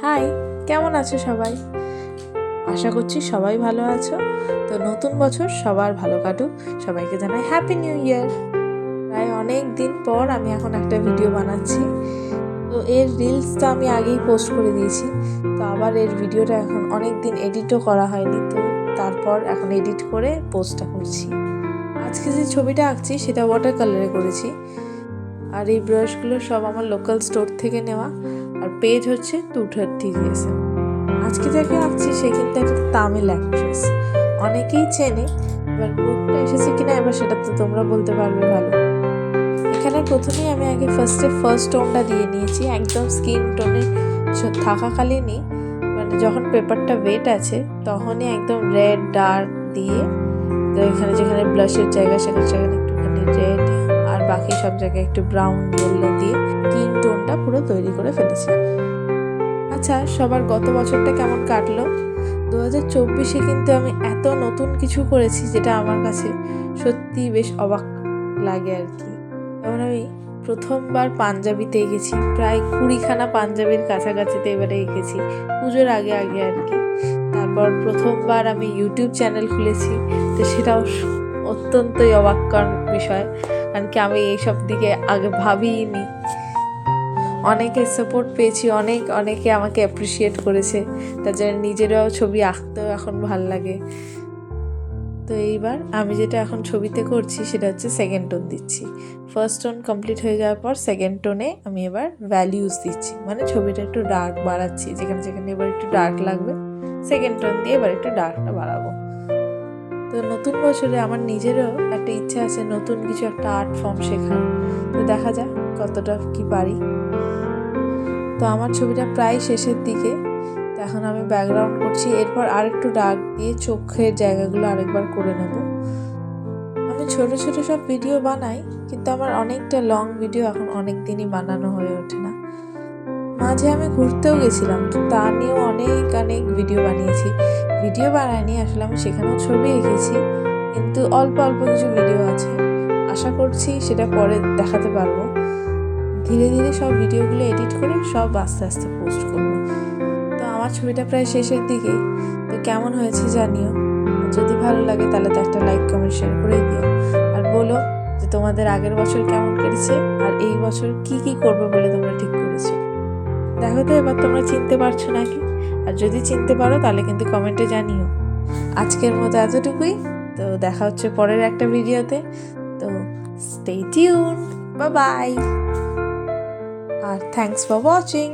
High, কেমন আছো সবাই? আশা করছি সবাই ভালো আছো। তো নতুন বছর সবার ভালো কাটুক, সবাইকে জানাই হ্যাপি নিউ ইয়ার। প্রায় অনেক দিন পর আমি এখন একটা ভিডিও বানাচ্ছি। তো এর রিলসটা আমি আগেই পোস্ট করে দিয়েছি, তো আবার এর ভিডিওটা এখন অনেক দিন এডিটও করা হয়নি, তো তারপর এখন এডিট করে পোস্টটা করছি। আজকে যে ছবিটা আঁকছি সেটা ওয়াটার কালারে করেছি, আর এই ব্রাশগুলো সব আমার লোকাল স্টোর থেকে নেওয়া, আর পেজ হচ্ছে 230 আজকে যাকে আঁকছি সে কিন্তু একটা তামিল অ্যাক্ট্রেস, অনেকেই চেনে। এবার মুখটা এসেছে কিনা এবার সেটা তো তোমরা বলতে পারবে ভালো। এখানে প্রথমেই আমি আগে ফার্স্ট টোনটা দিয়ে নিয়েছি, একদম স্কিন টোনে থাকাকালীনই, মানে যখন পেপারটা ওয়েট আছে তখনই একদম রেড ডার্ক দিয়ে, তো এখানে যেখানে ব্লাশের জায়গা সেখানে একটুখানি রেড, আর বাকি সব জায়গায় একটু ব্রাউন ইয়েলো দিয়ে স্কিন টোনটা পুরো তৈরি করে ফেলেছি। আচ্ছা, সবার গত বছরটা কেমন কাটলো? 2024-এ কিন্তু আমি এত নতুন কিছু করেছি যেটা আমার কাছে সত্যি বেশ অবাক লাগে আর কি। যেমন আমি প্রথমবার পাঞ্জাবিতে এঁকেছি, প্রায় 20খানা পাঞ্জাবির কাছাকাছিতে এবারে এঁকেছি পুজোর আগে আর কি। তারপর প্রথমবার আমি ইউটিউব চ্যানেল খুলেছি, তো সেটাও অত্যন্তই অবাককর বিষয়, কারণ কি আমি এইসব দিকে আগে ভাবিনি। অনেকের সাপোর্ট পেয়েছি, অনেকে আমাকে অ্যাপ্রিসিয়েট করেছে, তার জন্য নিজেরাও ছবি আঁকতেও এখন ভাল লাগে। তো এইবার আমি যেটা এখন ছবিতে করছি সেটা হচ্ছে সেকেন্ড টোন দিচ্ছি। ফার্স্ট টোন কমপ্লিট হয়ে যাওয়ার পর সেকেন্ড টোনে আমি এবার ভ্যালিউজ দিচ্ছি, মানে ছবিটা একটু ডার্ক বাড়াচ্ছি, যেখানে এবার একটু ডার্ক লাগবে সেকেন্ড টোন দিয়ে এবার একটু ডার্কটা বাড়াবো। তো নতুন বছরে আমার নিজেরও একটা ইচ্ছা আছে নতুন কিছু একটা আর্ট ফর্ম শেখার, তো দেখা যাক কতটা কি পারি। তো আমার ছবিটা প্রায় শেষের দিকে, তো এখন আমি ব্যাকগ্রাউন্ড করছি, এরপর আরেকটু ডার্ক দিয়ে চোখের জায়গাগুলো আরেকবার করে নেব। আমি ছোট সব ভিডিও বানাই, কিন্তু আমার অনেকটা লং ভিডিও এখন অনেক দিনই বানানো হয়ে ওঠে না। মাঝে আমি ঘুরতেও গেছিলাম, তো তা নিয়েও অনেক ভিডিও বানিয়েছি। ভিডিও বানাইনি আসলে, আমি সেখানেও ছবি এঁকেছি, কিন্তু অল্প কিছু ভিডিও আছে, আশা করছি সেটা পরে দেখাতে পারবো। ধীরে সব ভিডিওগুলো এডিট করে সব আস্তে পোস্ট করবো। তো আমার ছবিটা প্রায় শেষের দিকেই, তো কেমন হয়েছে জানিও। যদি ভালো লাগে তাহলে তো একটা লাইক কমেন্ট শেয়ার করেই দিও, আর বলো যে তোমাদের আগের বছর কেমন কেটেছে আর এই বছর কি করবে বলে তোমরা ঠিক করেছো। দেখো তো এবার তোমরা চিনতে পারছো নাকি, আর যদি চিনতে পারো তাহলে কিন্তু কমেন্টে জানিও। আজকের মতো এতটুকুই, তো দেখা হচ্ছে পরের একটা ভিডিওতে। তো স্টে টিউনড, বাই বাই, আর থ্যাঙ্কস ফর ওয়াচিং।